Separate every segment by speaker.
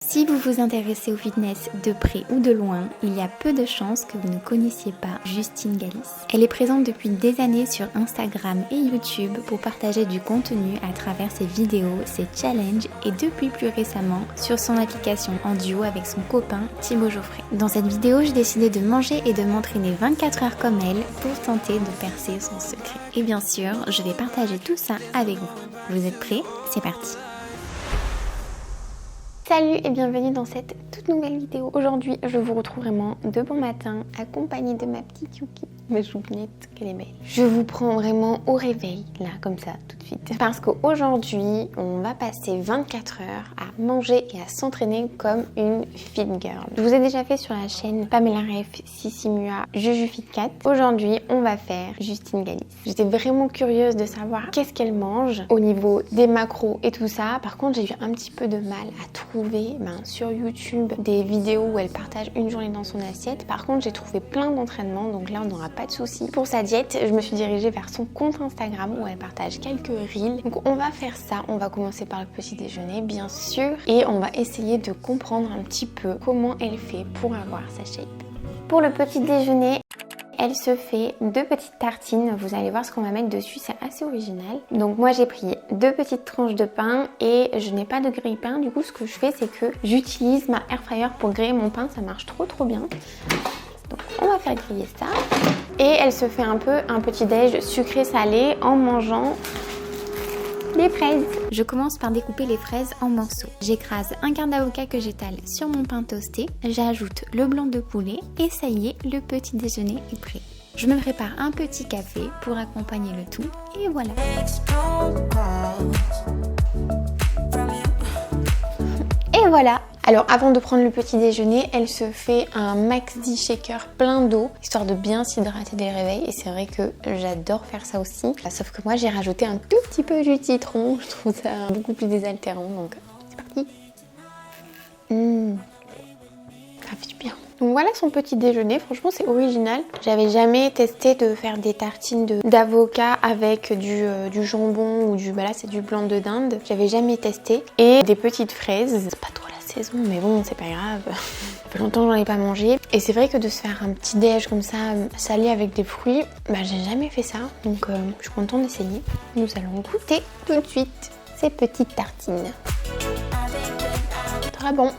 Speaker 1: Si vous vous intéressez au fitness de près ou de loin, il y a peu de chances que vous ne connaissiez pas Justine Galis. Elle est présente depuis des années sur Instagram et YouTube pour partager du contenu à travers ses vidéos, ses challenges et depuis plus récemment sur son application en duo avec son copain Thibaut Geoffrey. Dans cette vidéo, j'ai décidé de manger et de m'entraîner 24 heures comme elle pour tenter de percer son secret. Et bien sûr, je vais partager tout ça avec vous. Vous êtes prêts? C'est parti! Salut et bienvenue dans cette toute nouvelle vidéo. Aujourd'hui, je vous retrouve vraiment de bon matin, accompagnée de ma petite Yuki, ma choupignette, qu'elle est belle. Je vous prends vraiment au réveil, là, comme ça, tout de suite. Parce qu'aujourd'hui, on va passer 24 heures à manger et à s'entraîner comme une fit girl. Je vous ai déjà fait sur la chaîne Pamela Ref, Sissi Mua, Juju Fit Cat. Aujourd'hui, on va faire Justine Galis. J'étais vraiment curieuse de savoir qu'est-ce qu'elle mange au niveau des macros et tout ça. Par contre, j'ai eu un petit peu de mal à trouver sur YouTube des vidéos où elle partage une journée dans son assiette. Par contre, j'ai trouvé plein d'entraînements, donc là on n'aura pas de soucis. Pour sa diète, je me suis dirigée vers son compte Instagram où elle partage quelques reels. Donc on va faire ça, on va commencer par le petit déjeuner bien sûr et on va essayer de comprendre un petit peu comment elle fait pour avoir sa shape. Pour le petit déjeuner, elle se fait 2 petites tartines, vous allez voir ce qu'on va mettre dessus, c'est assez original. Donc moi j'ai pris 2 petites tranches de pain et je n'ai pas de grille-pain, du coup ce que je fais c'est que j'utilise ma air fryer pour griller mon pain, ça marche trop bien. Donc on va faire griller ça. Et elle se fait un peu un petit déj sucré-salé en mangeant des fraises. Je commence par découper les fraises en morceaux. J'écrase un quart d'avocat que j'étale sur mon pain toasté. J'ajoute le blanc de poulet et ça y est, le petit déjeuner est prêt. Je me prépare un petit café pour accompagner le tout et voilà. Et voilà. Alors avant de prendre le petit déjeuner, elle se fait un Maxi Shaker plein d'eau, histoire de bien s'hydrater dès le réveil. Et c'est vrai que j'adore faire ça aussi. Sauf que moi j'ai rajouté un tout petit peu de citron, je trouve ça beaucoup plus désaltérant. Donc c'est parti. Ça fait du bien. Donc voilà son petit déjeuner, franchement c'est original. J'avais jamais testé de faire des tartines d'avocat avec du jambon ou là c'est du blanc de dinde. J'avais jamais testé. Et des petites fraises, c'est pas trop la saison mais bon c'est pas grave. Ça fait longtemps que j'en ai pas mangé. Et c'est vrai que de se faire un petit déj comme ça salé avec des fruits, j'ai jamais fait ça. Donc je suis contente d'essayer. Nous allons goûter tout de suite ces petites tartines. Très bon.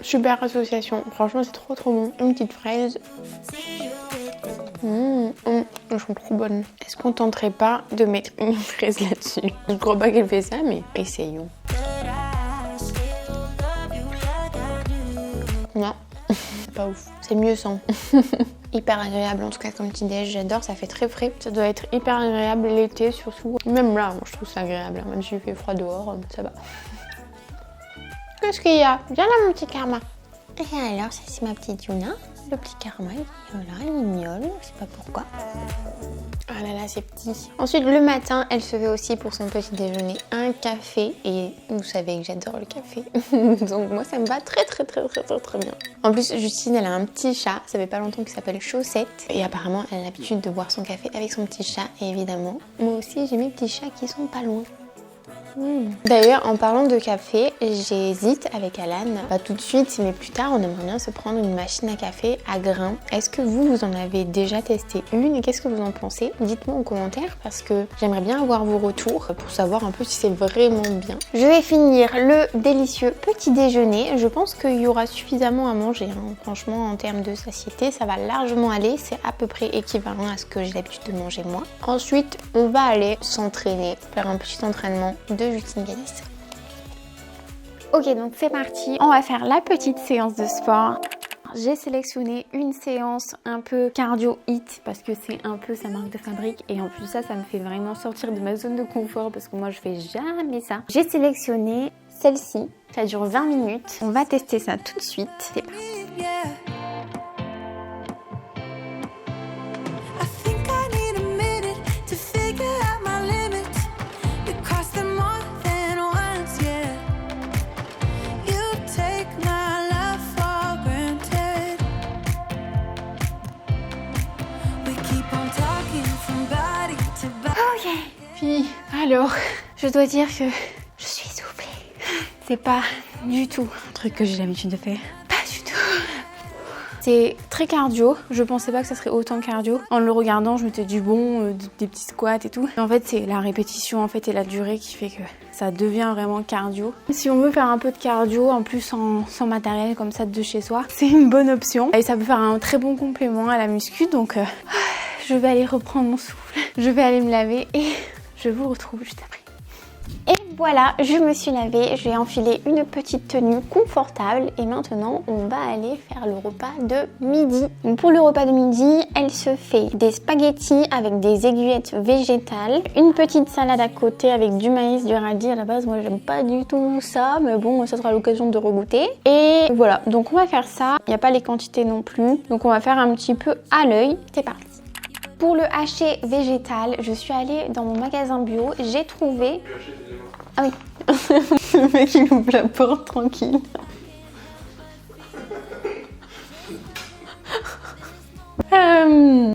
Speaker 1: Super association, franchement c'est trop bon. Une petite fraise. Elles sont trop bonnes. Est-ce qu'on tenterait pas de mettre une fraise là-dessus? Je crois pas qu'elle fait ça mais essayons. Non, c'est pas ouf. C'est mieux sans. Hyper agréable en tout cas comme petit déj, j'adore, ça fait très frais. Ça doit être hyper agréable l'été surtout. Même là, je trouve ça agréable, même s'il fait froid dehors, ça va. Qu'est-ce qu'il y a? Viens là mon petit Karma. Et alors ça c'est ma petite Yuna. Le petit Karma, il miaule, je sais pas pourquoi. Ah là là c'est petit. Ensuite le matin, elle se fait aussi pour son petit déjeuner un café. Et vous savez que j'adore le café. Donc moi ça me va très bien. En plus Justine elle a un petit chat, ça fait pas longtemps qu'il s'appelle Chaussette. Et apparemment elle a l'habitude de boire son café avec son petit chat. Et évidemment, moi aussi j'ai mes petits chats qui sont pas loin. D'ailleurs en parlant de café, j'hésite avec Alan, pas tout de suite mais plus tard on aimerait bien se prendre une machine à café à grains. Est-ce que vous en avez déjà testé une et qu'est-ce que vous en pensez? Dites-moi en commentaire parce que j'aimerais bien avoir vos retours pour savoir un peu si c'est vraiment bien. Je vais finir le délicieux petit déjeuner, je pense qu'il y aura suffisamment à manger, franchement en termes de satiété ça va largement aller, c'est à peu près équivalent à ce que j'ai l'habitude de manger moi. Ensuite on va aller s'entraîner, faire un petit entraînement de Justine Galis. Ok donc c'est parti, on va faire la petite séance de sport. J'ai sélectionné une séance un peu cardio hit parce que c'est un peu sa marque de fabrique et en plus ça me fait vraiment sortir de ma zone de confort parce que moi je fais jamais ça. J'ai sélectionné celle-ci, ça dure 20 minutes. On va tester ça tout de suite, c'est parti. Ok, fini. Alors, je dois dire que je suis essoufflée. C'est pas du tout un truc que j'ai l'habitude de faire. Pas du tout. C'est très cardio, je pensais pas que ça serait autant cardio. En le regardant, je m'étais dit bon, des petits squats et tout. Et en fait, c'est la répétition en fait et la durée qui fait que ça devient vraiment cardio. Si on veut faire un peu de cardio, en plus sans matériel comme ça de chez soi, c'est une bonne option. Et ça peut faire un très bon complément à la muscu, donc je vais aller reprendre mon souffle. Je vais aller me laver et je vous retrouve juste après. Et voilà, je me suis lavée, j'ai enfilé une petite tenue confortable et maintenant on va aller faire le repas de midi. Donc pour le repas de midi, elle se fait des spaghettis avec des aiguillettes végétales, une petite salade à côté avec du maïs, du radis. À la base, moi j'aime pas du tout ça, mais bon, ça sera l'occasion de regoûter. Et voilà, donc on va faire ça. Il n'y a pas les quantités non plus, donc on va faire un petit peu à l'œil. C'est parti. Pour le haché végétal, je suis allée dans mon magasin bio, j'ai trouvé... Ah oui, le mec il ouvre la porte tranquille.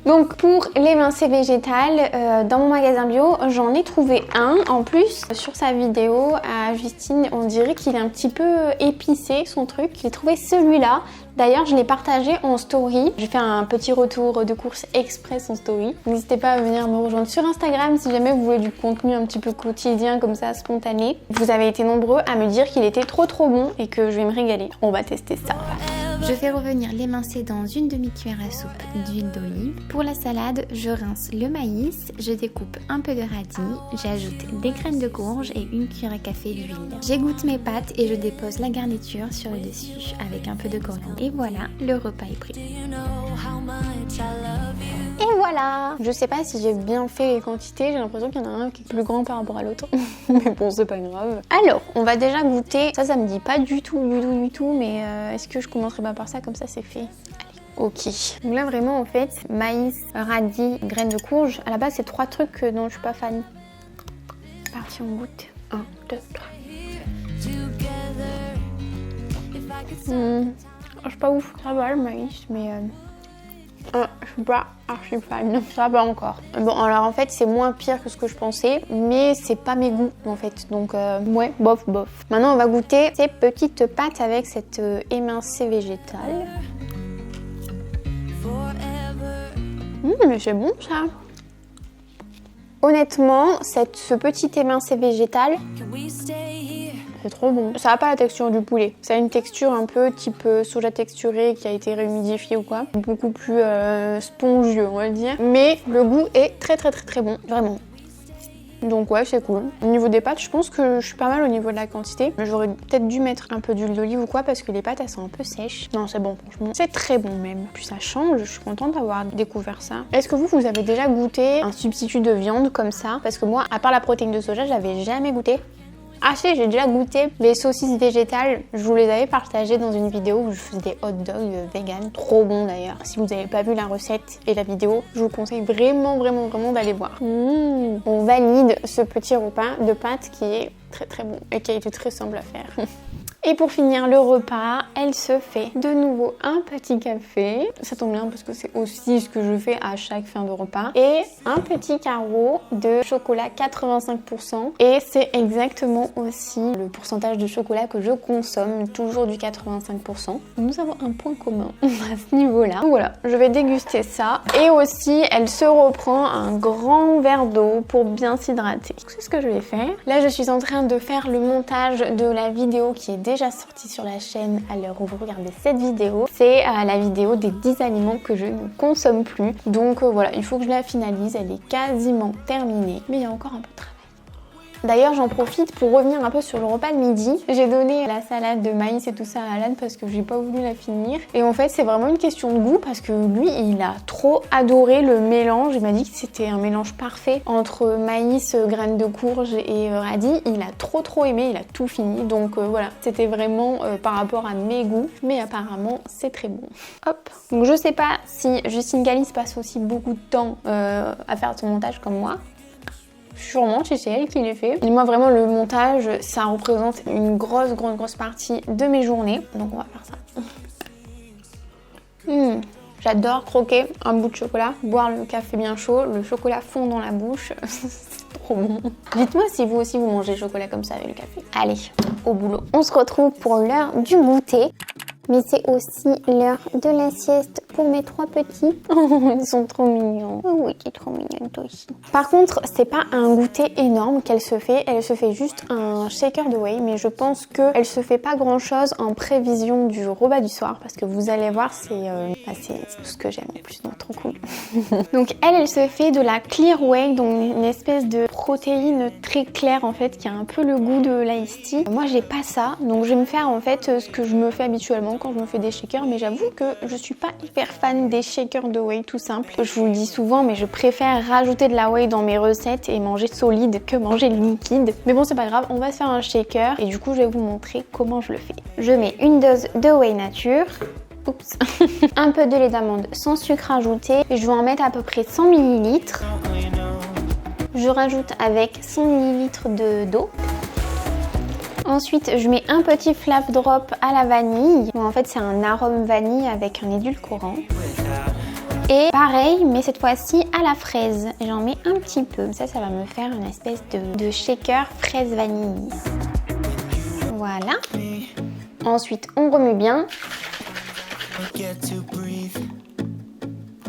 Speaker 1: Donc pour l'émincé végétal, dans mon magasin bio, j'en ai trouvé un. En plus, sur sa vidéo à Justine, on dirait qu'il est un petit peu épicé son truc. J'ai trouvé celui-là. D'ailleurs, je l'ai partagé en story. J'ai fait un petit retour de course express en story. N'hésitez pas à venir me rejoindre sur Instagram si jamais vous voulez du contenu un petit peu quotidien comme ça, spontané. Vous avez été nombreux à me dire qu'il était trop bon et que je vais me régaler. On va tester ça.
Speaker 2: Je fais revenir l'émincé dans une demi-cuillère à soupe d'huile d'olive. Pour la salade, je rince le maïs, je découpe un peu de radis, j'ajoute des graines de courge et une cuillère à café d'huile. J'égoutte mes pâtes et je dépose la garniture sur le dessus avec un peu de coriandre. Et voilà, le repas est prêt.
Speaker 1: Et voilà! Je sais pas si j'ai bien fait les quantités, j'ai l'impression qu'il y en a un qui est plus grand par rapport à l'autre. Mais bon, c'est pas grave. Alors, on va déjà goûter. Ça me dit pas du tout, mais est-ce que je commencerai pas par ça, comme ça c'est fait? Allez. Ok. Donc là vraiment en fait, maïs, radis, graines de courge. À la base c'est 3 trucs dont je suis pas fan. C'est parti, on goûte. 1, 2, 3. Je suis pas ouf. Ça va le maïs, mais je suis pas archi fan. Ça va encore. Bon alors en fait c'est moins pire que ce que je pensais, mais c'est pas mes goûts en fait. Donc ouais, bof. Maintenant on va goûter ces petites pâtes avec cette émincé végétal. Mais c'est bon ça. Honnêtement, ce petit émincé végétal, c'est trop bon. Ça n'a pas la texture du poulet. Ça a une texture un peu type soja texturé qui a été réhumidifié ou quoi. Beaucoup plus spongieux, on va dire. Mais le goût est très bon, vraiment. Donc ouais, c'est cool. Au niveau des pâtes, je pense que je suis pas mal au niveau de la quantité. J'aurais peut-être dû mettre un peu d'huile d'olive ou quoi parce que les pâtes, elles sont un peu sèches. Non, c'est bon, franchement. C'est très bon même. Puis ça change, je suis contente d'avoir découvert ça. Est-ce que vous avez déjà goûté un substitut de viande comme ça? Parce que moi, à part la protéine de soja, j'avais jamais goûté. Ah si, j'ai déjà goûté les saucisses végétales. Je vous les avais partagées dans une vidéo où je faisais des hot dogs vegan. Trop bon d'ailleurs. Si vous n'avez pas vu la recette et la vidéo, je vous conseille vraiment d'aller voir. On valide ce petit repas de pâtes qui est très bon et qui a été très simple à faire. Et pour finir le repas, elle se fait de nouveau un petit café. Ça tombe bien parce que c'est aussi ce que je fais à chaque fin de repas. Et un petit carreau de chocolat 85%. Et c'est exactement aussi le pourcentage de chocolat que je consomme, toujours du 85%. Nous avons un point commun à ce niveau-là. Voilà, je vais déguster ça. Et aussi, elle se reprend un grand verre d'eau pour bien s'hydrater. C'est ce que je vais faire. Là, je suis en train de faire le montage de la vidéo qui est déjà sortie sur la chaîne à l'heure où vous regardez cette vidéo. C'est la vidéo des 10 aliments que je ne consomme plus. Donc voilà, il faut que je la finalise. Elle est quasiment terminée, mais il y a encore un peu de travail. D'ailleurs, j'en profite pour revenir un peu sur le repas de midi. J'ai donné la salade de maïs et tout ça à Alan parce que j'ai pas voulu la finir. Et en fait, c'est vraiment une question de goût parce que lui, il a trop adoré le mélange. Il m'a dit que c'était un mélange parfait entre maïs, graines de courge et radis. Il a trop aimé, il a tout fini. Donc voilà, c'était vraiment par rapport à mes goûts. Mais apparemment, c'est très bon. Hop. Donc je sais pas si Justine Galis passe aussi beaucoup de temps à faire son montage comme moi. Sûrement, si c'est elle qui les fait. Et moi, vraiment, le montage, ça représente une grosse partie de mes journées. Donc, on va faire ça. J'adore croquer un bout de chocolat, boire le café bien chaud, le chocolat fond dans la bouche. Trop bon. Dites-moi si vous aussi vous mangez le chocolat comme ça avec le café. Allez, au boulot. On se retrouve pour l'heure du goûter. Mais c'est aussi l'heure de la sieste pour mes 3 petits. Oh, ils sont trop mignons. Oh oui, t'es trop mignonne toi aussi. Par contre, c'est pas un goûter énorme qu'elle se fait. Elle se fait juste un shaker de whey. Mais je pense qu'elle se fait pas grand chose en prévision du repas du soir. Parce que vous allez voir, c'est tout ce que j'aime en plus. Donc trop cool. Donc elle se fait de la clear whey. Donc une espèce de protéine très claire en fait. Qui a un peu le goût de l'ice tea. Moi j'ai pas ça. Donc je vais me faire en fait ce que je me fais habituellement quand je me fais des shakers, mais j'avoue que je suis pas hyper fan des shakers de whey tout simple. Je vous le dis souvent, mais je préfère rajouter de la whey dans mes recettes et manger solide que manger liquide. Mais bon, c'est pas grave, on va se faire un shaker et du coup, je vais vous montrer comment je le fais. Je mets une dose de whey nature. Oups. Un peu de lait d'amande sans sucre ajouté. Et je vais en mettre à peu près 100 ml. Je rajoute avec 100 ml d'eau. Ensuite, je mets un petit flap drop à la vanille. En fait, c'est un arôme vanille avec un édulcorant. Et pareil, mais cette fois-ci à la fraise. J'en mets un petit peu. Ça va me faire une espèce de shaker fraise vanille. Voilà. Ensuite, on remue bien.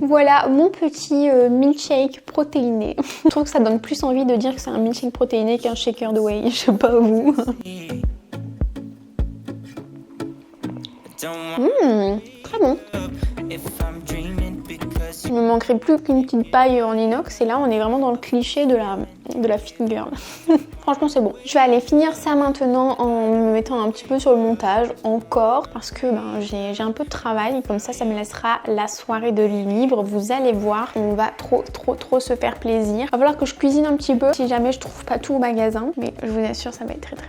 Speaker 1: Voilà mon petit milkshake protéiné. Je trouve que ça donne plus envie de dire que c'est un milkshake protéiné qu'un shaker de whey. Je sais pas vous. Très bon. Il me manquerait plus qu'une petite paille en inox et là on est vraiment dans le cliché de la fit girl. Franchement c'est bon. Je vais aller finir ça maintenant en me mettant un petit peu sur le montage encore parce que j'ai un peu de travail et comme ça me laissera la soirée de libre. Vous allez voir, on va trop se faire plaisir. Il va falloir que je cuisine un petit peu si jamais je trouve pas tout au magasin, mais je vous assure ça va être très bon.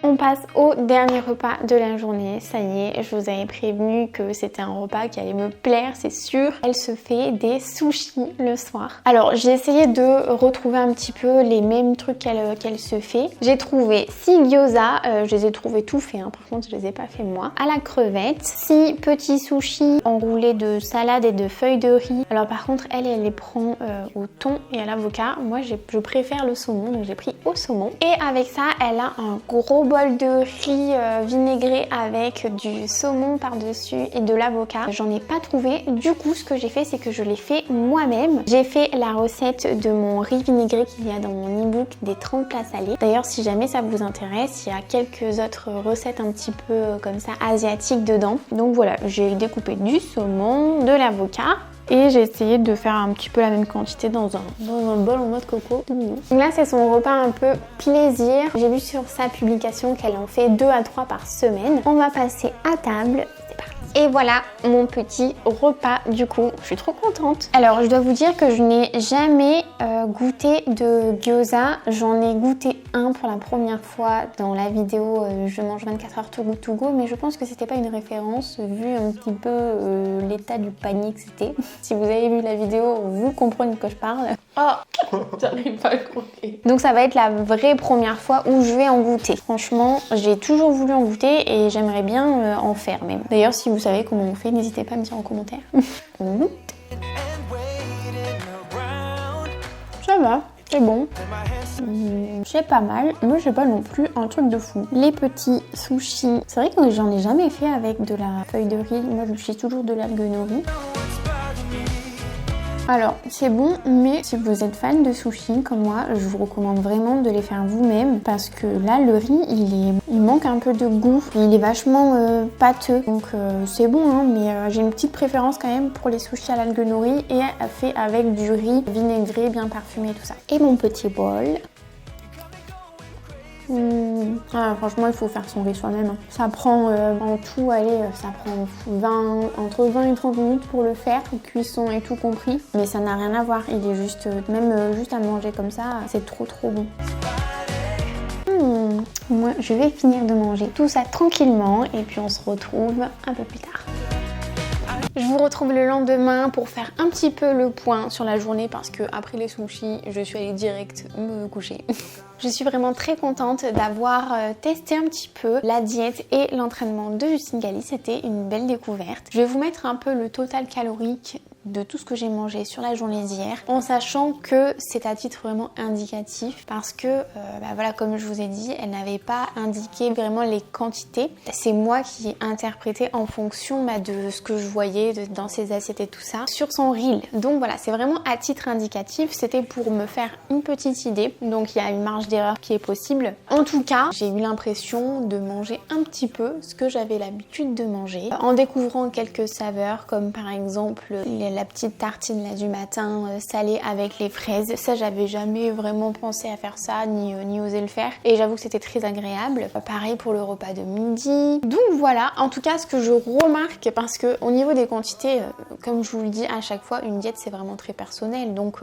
Speaker 1: On passe au dernier repas de la journée. Ça y est, je vous avais prévenu que c'était un repas qui allait me plaire, c'est sûr. Elle se fait des sushis le soir. Alors, j'ai essayé de retrouver un petit peu les mêmes trucs qu'elle se fait. J'ai trouvé 6 gyoza, je les ai trouvés tout faits, hein. Par contre, je les ai pas fait moi. À la crevette, 6 petits sushis enroulés de salade et de feuilles de riz. Alors par contre, elle les prend au thon et à l'avocat. Moi, je préfère le saumon, donc j'ai pris au saumon. Et avec ça, elle a un gros bol de riz vinaigré avec du saumon par-dessus et de l'avocat. J'en ai pas trouvé. Du coup, ce que j'ai fait, c'est que je l'ai fait moi-même. J'ai fait la recette de mon riz vinaigré qu'il y a dans mon e-book des 30 plats salés. D'ailleurs, si jamais ça vous intéresse, il y a quelques autres recettes un petit peu comme ça asiatiques dedans. Donc voilà, j'ai découpé du saumon, de l'avocat. Et j'ai essayé de faire un petit peu la même quantité dans un bol en mode coco. Donc là, c'est son repas un peu plaisir. J'ai vu sur sa publication qu'elle en fait 2 à 3 par semaine. On va passer à table. C'est parti. Et voilà mon petit repas du coup. Je suis trop contente. Alors, je dois vous dire que je n'ai jamais goûté de gyoza. J'en ai goûté un pour la première fois dans la vidéo Je mange 24 heures Too Good To Go, mais je pense que c'était pas une référence vu un petit peu l'état du panier que c'était. Si vous avez vu la vidéo, vous comprenez de quoi je parle. Oh, j'arrive pas à croquer. Donc ça va être la vraie première fois où je vais en goûter. Franchement, j'ai toujours voulu en goûter et j'aimerais bien en faire même. D'ailleurs, si vous savez comment on fait, n'hésitez pas à me dire en commentaire. On goûte. Ça va, c'est bon. C'est pas mal, mais c'est pas non plus un truc de fou. Les petits sushis, c'est vrai que j'en ai jamais fait avec de la feuille de riz. Moi, je suis toujours de l'algue nori. Alors, c'est bon, mais si vous êtes fan de sushi comme moi, je vous recommande vraiment de les faire vous-même parce que là, le riz, il manque un peu de goût. Il est vachement pâteux, donc c'est bon, hein, mais j'ai une petite préférence quand même pour les sushis à l'algue nori et fait avec du riz vinaigré, bien parfumé et tout ça. Et mon petit bol. Ah, franchement, il faut faire son riz soi-même. Hein. Ça prend en tout, allez, ça prend entre 20 et 30 minutes pour le faire, cuisson et tout compris. Mais ça n'a rien à voir, il est juste, même juste à manger comme ça, c'est trop bon. Moi, je vais finir de manger tout ça tranquillement et puis on se retrouve un peu plus tard. Je vous retrouve le lendemain pour faire un petit peu le point sur la journée parce que après les sushis, je suis allée direct me coucher. Je suis vraiment très contente d'avoir testé un petit peu la diète et l'entraînement de Justine Galy. C'était une belle découverte. Je vais vous mettre un peu le total calorique de tout ce que j'ai mangé sur la journée d'hier, en sachant que c'est à titre vraiment indicatif parce que voilà, comme je vous ai dit, elle n'avait pas indiqué vraiment les quantités. C'est moi qui ai interprété en fonction de ce que je voyais dans ses assiettes et tout ça sur son reel. Donc voilà, c'est vraiment à titre indicatif, c'était pour me faire une petite idée. Donc il y a une marge d'erreur qui est possible. En tout cas, j'ai eu l'impression de manger un petit peu ce que j'avais l'habitude de manger, en découvrant quelques saveurs comme par exemple la petite tartine là du matin salée avec les fraises. Ça, j'avais jamais vraiment pensé à faire ça ni osé le faire et j'avoue que c'était très agréable. Pareil pour le repas de midi. Donc voilà, en tout cas ce que je remarque, parce que au niveau des quantités, comme je vous le dis à chaque fois, une diète c'est vraiment très personnel, donc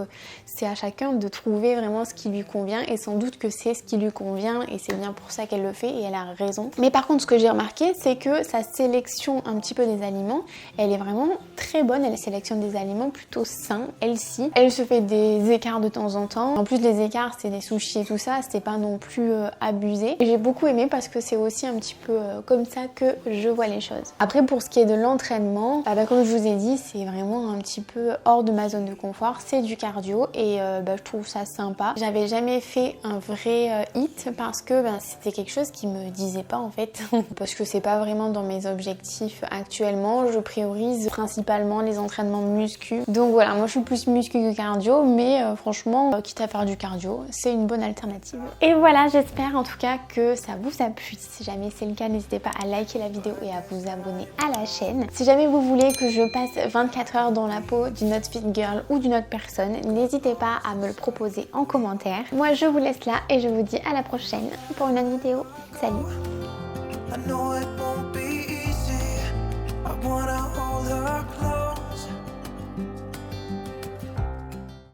Speaker 1: c'est à chacun de trouver vraiment ce qui lui convient et sans doute que c'est ce qui lui convient et c'est bien pour ça qu'elle le fait et elle a raison. Mais par contre ce que j'ai remarqué, c'est que sa sélection un petit peu des aliments, elle est vraiment très bonne. Elle sélectionne des aliments plutôt sains, elle-ci. Elle se fait des écarts de temps en temps. En plus les écarts, c'est des sushis et tout ça, c'était pas non plus abusé. Et j'ai beaucoup aimé parce que c'est aussi un petit peu comme ça que je vois les choses. Après pour ce qui est de l'entraînement, comme je vous ai dit, c'est vraiment un petit peu hors de ma zone de confort. C'est du cardio et je trouve ça sympa. J'avais jamais fait un vrai HIIT parce que c'était quelque chose qui me disait pas en fait. Parce que c'est pas vraiment dans mes objectifs actuellement. Je priorise principalement les entraînements muscu. Donc voilà, moi je suis plus muscu que cardio, mais franchement, quitte à faire du cardio, c'est une bonne alternative. Et voilà, j'espère en tout cas que ça vous a plu. Si jamais c'est le cas, n'hésitez pas à liker la vidéo et à vous abonner à la chaîne. Si jamais vous voulez que je passe 24 heures dans la peau d'une autre fit girl ou d'une autre personne, n'hésitez pas à me le proposer en commentaire. Moi je vous laisse là et je vous dis à la prochaine pour une autre vidéo. Salut!
Speaker 3: I know it won't be easy. I wanna hold her close.